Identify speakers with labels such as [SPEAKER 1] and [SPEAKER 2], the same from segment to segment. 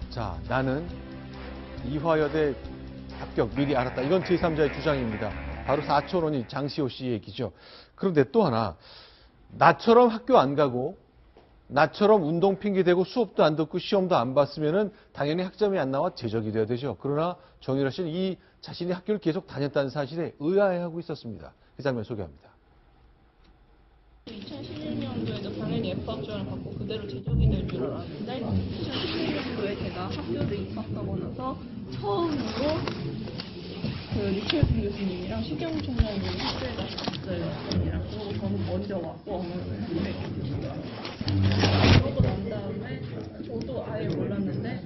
[SPEAKER 1] 자, 나는 이화여대 합격 미리 알았다. 이건 제3자의 주장입니다. 바로 사촌원이 장시호 씨 얘기죠. 그런데 또 하나, 나처럼 학교 안 가고 나처럼 운동 핑계 대고 수업도 안 듣고 시험도 안 봤으면은 당연히 학점이 안 나와 제적이 돼야 되죠. 그러나 정유라 씨는 이 자신이 학교를 계속 다녔다는 사실에 의아해하고 있었습니다. 그 장면 소개합니다.
[SPEAKER 2] 2016년도에도 당연히 F학점을 받고 그대로 제적이 될 줄 알았는데 2016년도에 제가 학교를 입학하고 나서 처음으로 그 리철빈 교수님이랑 시경 총장님이 학교에 가서 봤어요. 언니랑. 그리고 저는 먼저 왔고 어머니를 뵙겠어요. 그러고 난 다음에 저도 아예 몰랐는데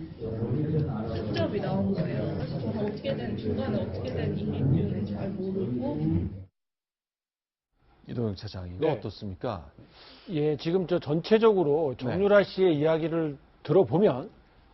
[SPEAKER 2] 학점이 나온 거예요. 그래서 저는 중간에 어떻게 된 일인지는 잘 모르고
[SPEAKER 1] 이동영 차장, 이거
[SPEAKER 3] 네.
[SPEAKER 1] 어떻습니까?
[SPEAKER 3] 예, 지금 전체적으로 정유라 씨의 이야기를 들어보면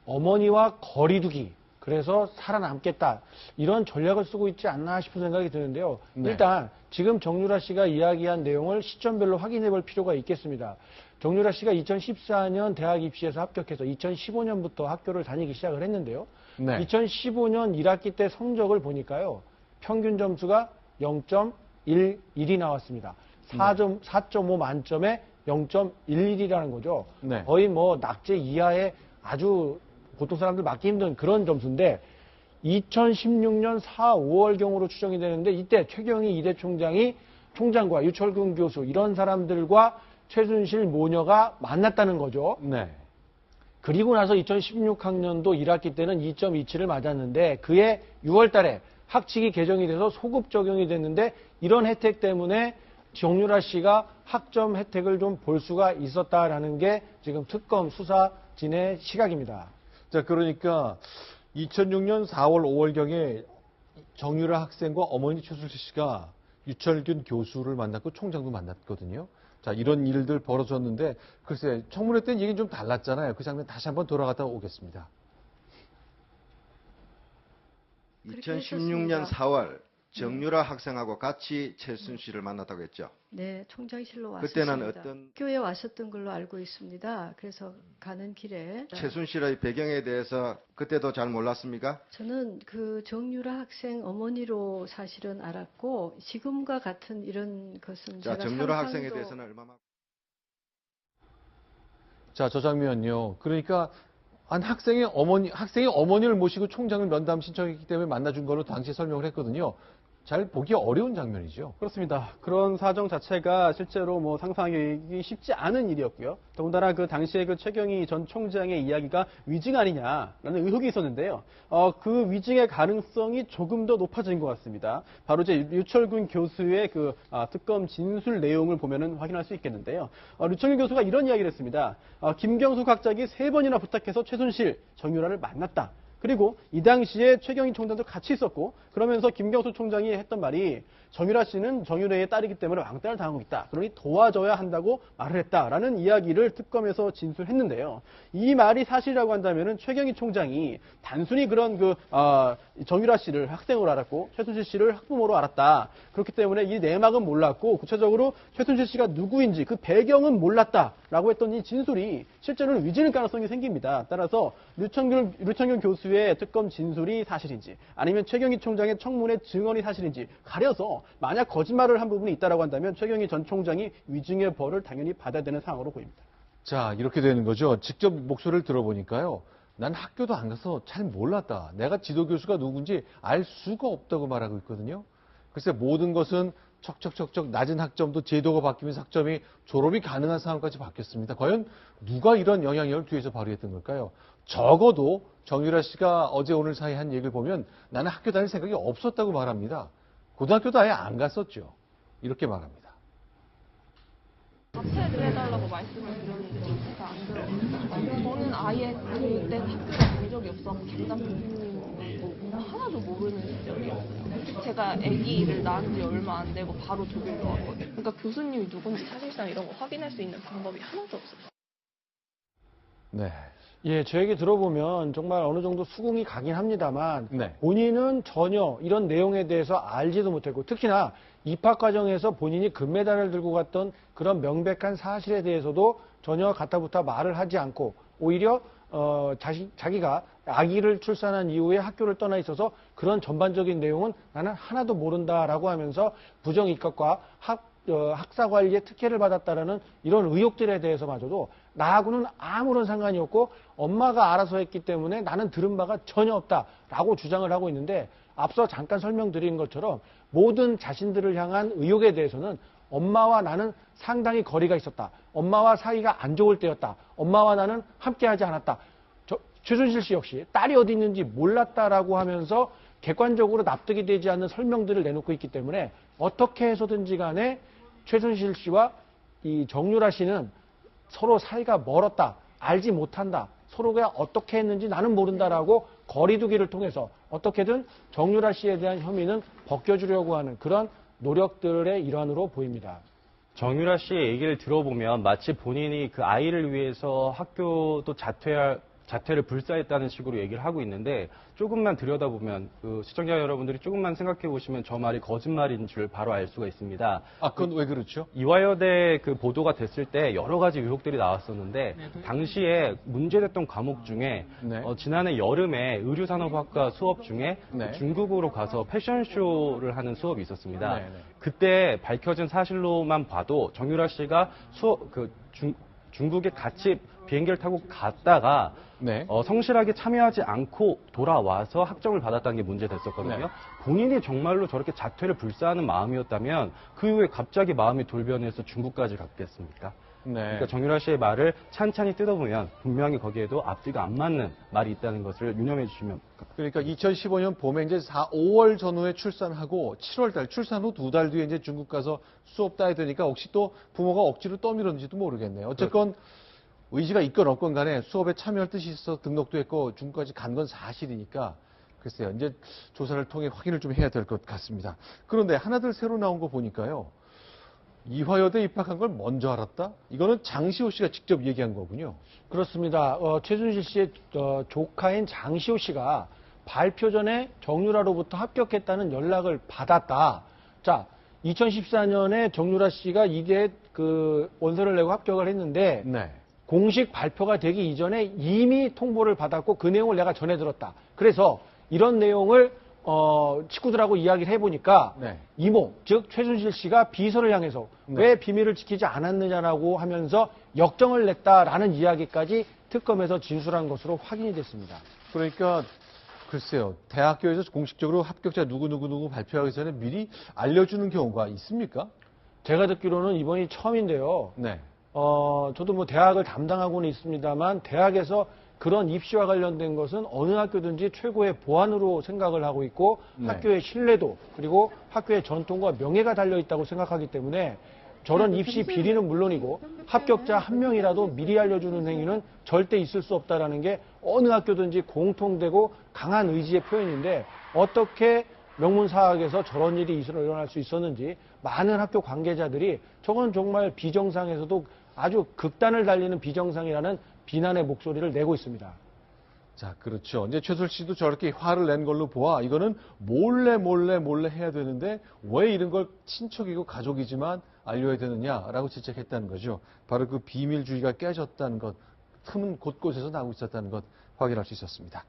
[SPEAKER 3] 어머니와 거리두기, 그래서 살아남겠다, 이런 전략을 쓰고 있지 않나 싶은 생각이 드는데요.
[SPEAKER 1] 네.
[SPEAKER 3] 일단 지금 정유라 씨가 이야기한 내용을 시점별로 확인해 볼 필요가 있겠습니다. 정유라 씨가 2014년 대학 입시에서 합격해서 2015년부터 학교를 다니기 시작을 했는데요.
[SPEAKER 1] 네.
[SPEAKER 3] 2015년 1학기 때 성적을 보니까요, 평균 점수가 0.11이 나왔습니다. 4.5 만점에 0.11이라는 거죠.
[SPEAKER 1] 네.
[SPEAKER 3] 거의 뭐 낙제 이하의 아주 보통 사람들 맞기 힘든 그런 점수인데 2016년 4, 5월경으로 추정이 되는데 이때 최경희 이대 총장과 유철균 교수 이런 사람들과 최순실 모녀가 만났다는 거죠.
[SPEAKER 1] 네.
[SPEAKER 3] 그리고 나서 2016학년도 1학기 때는 2.27을 맞았는데 그해 6월 달에 학칙이 개정이 돼서 소급 적용이 됐는데 이런 혜택 때문에 정유라 씨가 학점 혜택을 좀 볼 수가 있었다라는 게 지금 특검 수사진의 시각입니다.
[SPEAKER 1] 자, 그러니까 2006년 4월, 5월경에 정유라 학생과 어머니 최순실 씨가 유철균 교수를 만났고 총장도 만났거든요. 자, 이런 일들 벌어졌는데 글쎄 청문회 때는 얘기는 좀 달랐잖아요. 그 장면 다시 한번 돌아갔다 오겠습니다.
[SPEAKER 4] 2016년 4월 정유라 학생하고 같이 최순실을 만났다고 했죠.
[SPEAKER 5] 네, 총장실로 왔습니다.
[SPEAKER 4] 그때는 어떤
[SPEAKER 5] 학교에 왔었던 걸로 알고 있습니다. 그래서 가는 길에
[SPEAKER 4] 최순실의 배경에 대해서 그때도 잘 몰랐습니까?
[SPEAKER 5] 저는 그 정유라 학생 어머니로 사실은 알았고 지금과 같은 이런 것은
[SPEAKER 4] 자,
[SPEAKER 5] 제가
[SPEAKER 4] 정유라
[SPEAKER 5] 상상도
[SPEAKER 4] 학생에 대해서는 얼마나
[SPEAKER 1] 자, 저 장면요. 그러니까 학생의 어머니를 모시고 총장을 면담 신청했기 때문에 만나준 걸로 당시에 설명을 했거든요. 잘 보기 어려운 장면이죠.
[SPEAKER 6] 그렇습니다. 그런 사정 자체가 실제로 뭐 상상하기 쉽지 않은 일이었고요. 더군다나 그 당시에 그 최경희 전 총장의 이야기가 위증 아니냐라는 의혹이 있었는데요. 그 위증의 가능성이 조금 더 높아진 것 같습니다. 바로 이제 유철균 교수의 그 특검 진술 내용을 보면은 확인할 수 있겠는데요. 유철균 교수가 이런 이야기를 했습니다. 김경수 각작이 3번이나 부탁해서 최순실, 정유라를 만났다. 그리고 이 당시에 최경희 총장도 같이 있었고 그러면서 김경수 총장이 했던 말이 정유라 씨는 정유라의 딸이기 때문에 왕따를 당하고 있다. 그러니 도와줘야 한다고 말을 했다라는 이야기를 특검에서 진술했는데요. 이 말이 사실이라고 한다면은 최경희 총장이 단순히 그런 정유라 씨를 학생으로 알았고 최순실 씨를 학부모로 알았다. 그렇기 때문에 이 내막은 몰랐고 구체적으로 최순실 씨가 누구인지 그 배경은 몰랐다라고 했던 이 진술이 실제로는 위증일 가능성이 생깁니다. 따라서 류청균 교수의 특검 진술이 사실인지 아니면 최경희 총장의 청문회 증언이 사실인지 가려서 만약 거짓말을 한 부분이 있다고 한다면 최경희 전 총장이 위증의 벌을 당연히 받아야 되는 상황으로 보입니다.
[SPEAKER 1] 자, 이렇게 되는 거죠. 직접 목소리를 들어보니까요. 난 학교도 안 가서 잘 몰랐다. 내가 지도교수가 누군지 알 수가 없다고 말하고 있거든요. 글쎄 모든 것은 척척척척 낮은 학점도 제도가 바뀌면서 학점이 졸업이 가능한 상황까지 바뀌었습니다. 과연 누가 이런 영향력을 뒤에서 발휘했던 걸까요? 적어도 정유라 씨가 어제 오늘 사이 한 얘기를 보면 나는 학교 다닐 생각이 없었다고 말합니다. 고등학교도 아예 안 갔었죠. 이렇게 말합니다.
[SPEAKER 2] 자퇴를 해달라고 말씀을 드렸는데 자퇴가 안 들어가요. 저는 아예 그때 학교를 간 적이 없어서 담당 교수님도 하나도 모르는 시절이었어요. 제가 아기를 낳은 지 얼마 안 되고 바로 조교를 왔거든요. 그러니까 교수님이 누군지 사실상 이런 거 확인할 수 있는 방법이 하나도 없었어요.
[SPEAKER 1] 네.
[SPEAKER 3] 예, 제 얘기 들어보면 정말 어느 정도 수긍이 가긴 합니다만
[SPEAKER 1] 네.
[SPEAKER 3] 본인은 전혀 이런 내용에 대해서 알지도 못했고 특히나 입학 과정에서 본인이 금메달을 들고 갔던 그런 명백한 사실에 대해서도 전혀 가타부타 말을 하지 않고 오히려 자기가 아기를 출산한 이후에 학교를 떠나 있어서 그런 전반적인 내용은 나는 하나도 모른다라고 하면서 부정 입학과 학사 관리에 특혜를 받았다라는 이런 의혹들에 대해서마저도 나하고는 아무런 상관이 없고 엄마가 알아서 했기 때문에 나는 들은 바가 전혀 없다라고 주장을 하고 있는데, 앞서 잠깐 설명드린 것처럼 모든 자신들을 향한 의혹에 대해서는 엄마와 나는 상당히 거리가 있었다, 엄마와 사이가 안 좋을 때였다, 엄마와 나는 함께하지 않았다, 최순실 씨 역시 딸이 어디 있는지 몰랐다라고 하면서 객관적으로 납득이 되지 않는 설명들을 내놓고 있기 때문에 어떻게 해서든지 간에 최순실 씨와 이 정유라 씨는 서로 사이가 멀었다, 알지 못한다, 서로가 어떻게 했는지 나는 모른다라고 거리두기를 통해서 어떻게든 정유라 씨에 대한 혐의는 벗겨주려고 하는 그런 노력들의 일환으로 보입니다.
[SPEAKER 7] 정유라 씨의 얘기를 들어보면 마치 본인이 그 아이를 위해서 학교도 자퇴를 불사했다는 식으로 얘기를 하고 있는데, 조금만 들여다보면 시청자 여러분들이 조금만 생각해 보시면 저 말이 거짓말인 줄 바로 알 수가 있습니다.
[SPEAKER 1] 아, 그건 왜 그렇죠?
[SPEAKER 7] 이화여대 그 보도가 됐을 때 여러 가지 의혹들이 나왔었는데, 당시에 문제됐던 과목 중에
[SPEAKER 1] 네.
[SPEAKER 7] 지난해 여름에 의류산업학과 수업 중에
[SPEAKER 1] 네.
[SPEAKER 7] 중국으로 가서 패션쇼를 하는 수업이 있었습니다.
[SPEAKER 1] 네, 네.
[SPEAKER 7] 그때 밝혀진 사실로만 봐도 정유라 씨가 중국에 같이 비행기를 타고 갔다가
[SPEAKER 1] 네.
[SPEAKER 7] 성실하게 참여하지 않고 돌아와서 학점을 받았다는 게 문제됐었거든요.
[SPEAKER 1] 네.
[SPEAKER 7] 본인이 정말로 저렇게 자퇴를 불사하는 마음이었다면 그 이후에 갑자기 마음이 돌변해서 중국까지 갔겠습니까?
[SPEAKER 1] 네.
[SPEAKER 7] 그러니까 정유라 씨의 말을 찬찬히 뜯어보면 분명히 거기에도 앞뒤가 안 맞는 말이 있다는 것을 유념해 주시면.
[SPEAKER 1] 그러니까 2015년 봄에 이제 5월 전후에 출산하고 7월 달 출산 후 2달 뒤에 이제 중국 가서 수업 따야 되니까 혹시 또 부모가 억지로 떠밀었는지도 모르겠네요. 어쨌건 의지가 있건 없건 간에 수업에 참여할 뜻이 있어 등록도 했고 중국까지 간 건 사실이니까 글쎄요. 이제 조사를 통해 확인을 좀 해야 될 것 같습니다. 그런데 하나둘 새로 나온 거 보니까요. 이화여대 입학한 걸 먼저 알았다? 이거는 장시호 씨가 직접 얘기한 거군요.
[SPEAKER 3] 그렇습니다. 최순실 씨의 조카인 장시호 씨가 발표 전에 정유라로부터 합격했다는 연락을 받았다. 자, 2014년에 정유라 씨가 이게 원서를 내고 합격을 했는데
[SPEAKER 1] 네.
[SPEAKER 3] 공식 발표가 되기 이전에 이미 통보를 받았고 그 내용을 내가 전해 들었다. 그래서 이런 내용을 친구들하고 이야기를 해보니까
[SPEAKER 1] 네.
[SPEAKER 3] 이모, 즉 최순실 씨가 비서를 향해서
[SPEAKER 1] 네.
[SPEAKER 3] 왜 비밀을 지키지 않았느냐라고 하면서 역정을 냈다라는 이야기까지 특검에서 진술한 것으로 확인이 됐습니다.
[SPEAKER 1] 그러니까 글쎄요. 대학교에서 공식적으로 합격자 누구 발표하기 전에 미리 알려주는 경우가 있습니까?
[SPEAKER 3] 제가 듣기로는 이번이 처음인데요.
[SPEAKER 1] 네.
[SPEAKER 3] 저도 뭐 대학을 담당하고는 있습니다만 대학에서 그런 입시와 관련된 것은 어느 학교든지 최고의 보안으로 생각을 하고 있고
[SPEAKER 1] 네.
[SPEAKER 3] 학교의 신뢰도 그리고 학교의 전통과 명예가 달려있다고 생각하기 때문에 저런 입시 비리는 물론이고 합격자 한 명이라도 미리 알려주는 행위는 절대 있을 수 없다라는 게 어느 학교든지 공통되고 강한 의지의 표현인데 어떻게 명문사학에서 저런 일이 일어날 수 있었는지 많은 학교 관계자들이 저건 정말 비정상에서도 아주 극단을 달리는 비정상이라는 비난의 목소리를 내고 있습니다.
[SPEAKER 1] 자, 그렇죠. 이제 최순실 씨도 저렇게 화를 낸 걸로 보아 이거는 몰래 해야 되는데 왜 이런 걸 친척이고 가족이지만 알려야 되느냐라고 지적했다는 거죠. 바로 그 비밀주의가 깨졌다는 것, 틈은 곳곳에서 나오고 있었다는 것 확인할 수 있었습니다.